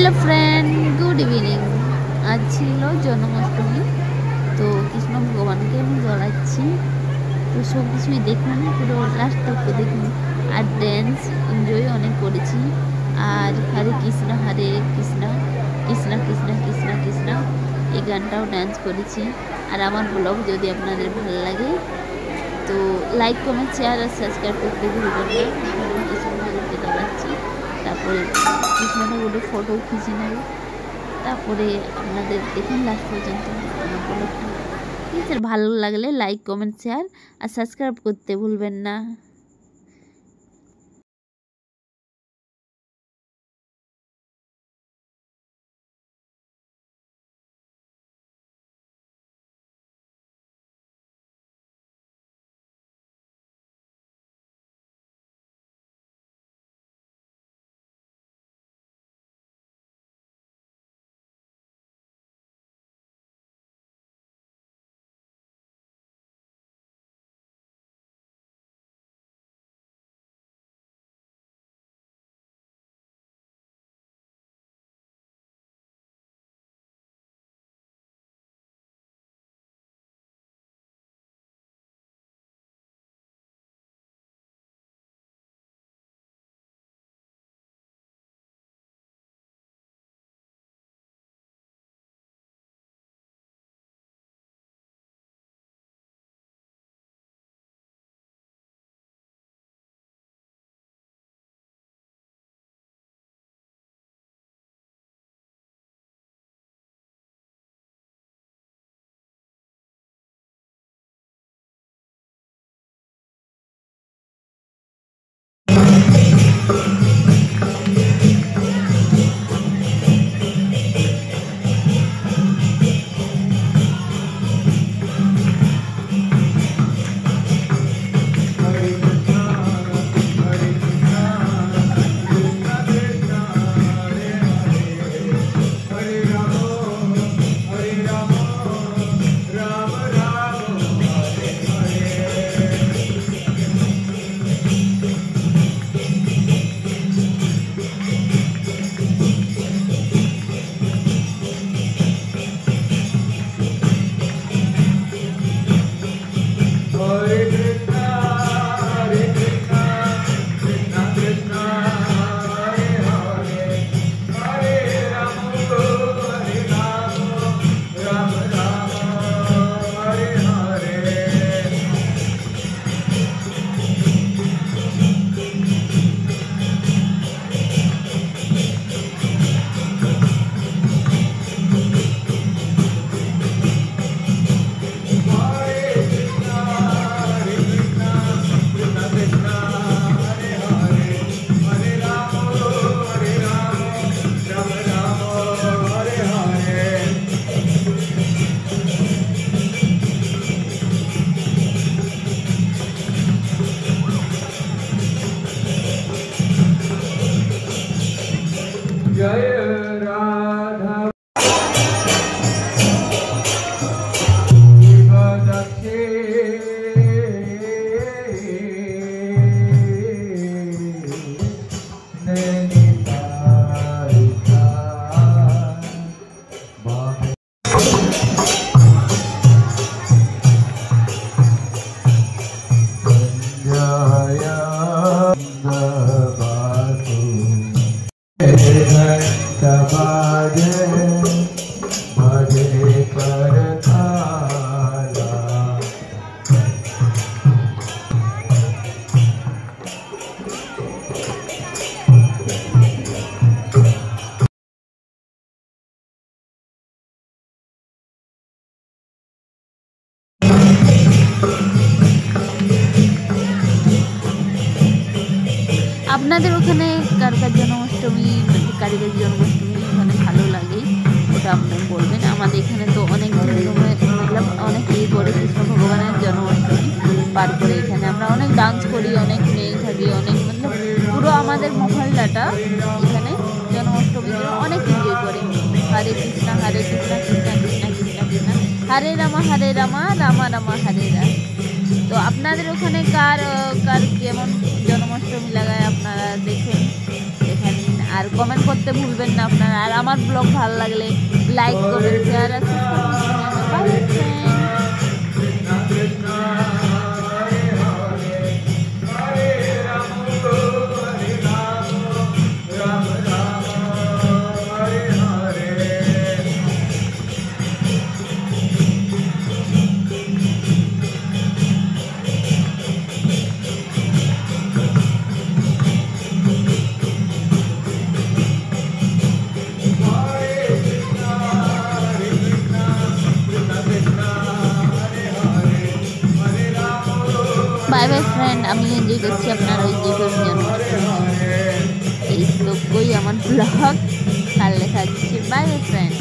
Hello friend, good evening. आज छिलो जन्माष्टमी, तो कृष्ण भगवान के আমি জড়াচ্ছি। তো সব কিছুই দেখুন, পুরো লাস্ট তক দেখুন। আর ড্যান্স এনজয় অনেক করেছি। আর হরে কৃষ্ণ কৃষ্ণ কৃষ্ণ কৃষ্ণ কৃষ্ণ এই গানটাও ডান্স করেছি। আর আমার ব্লগ যদি আপনাদের ভালো লাগে তো লাইক কমেন্ট শেয়ার আর সাবস্ক্রাইব করতে ভুলবেন না। কৃষ্ণ ঠাকুরকে জড়াচ্ছি, তারপরে কৃষ্ণ ঠাকুরের ফটো খিঁচে নেব। তারপরে আপনাদের দেখুন লাস্ট পর্যন্ত আমার ব্লগটা। ঠিক আছে, ভালো লাগলে লাইক কমেন্ট শেয়ার আর সাবস্ক্রাইব করতে ভুলবেন না। আপনাদের ওখানে কার কার জন্মাষ্টমী, কারিগর জন্মাষ্টমী ওখানে ভালো লাগে ওটা আপনারা বলবেন। আমাদের এখানে তো অনেক ধরনের মতলব অনেক ইয়ে করে কৃষ্ণ ভগবানের জন্মাষ্টমী পার করে। এখানে আমরা অনেক ডান্স করি, অনেক মেয়ে থাকি, অনেক মতলব পুরো আমাদের মহল্লাটা এখানে জন্মাষ্টমীর জন্য অনেক এনজয় করে। হরে কৃষ্ণ কৃষ্ণ কৃষ্ণ কৃষ্ণ কৃষ্ণ হরে রামা রামা রামা হরে রাম। তো আপনাদের ওখানে কার কার কেমন জন্মাষ্টমী লাগায় আপনারা দেখুন এখানে। আর কমেন্ট করতে ভুলবেন না আপনারা। আর আমার ব্লগ ভালো লাগলে লাইক করবেন, শেয়ার আর সাবস্ক্রাইব করবেন। बाय बाय फ्रेंड, আমি এনজয় করছি, আপনারা এনজয় করুন যেন। এই তো কই আমার ব্লগ কাল লেখা আছে। Bye bye friend.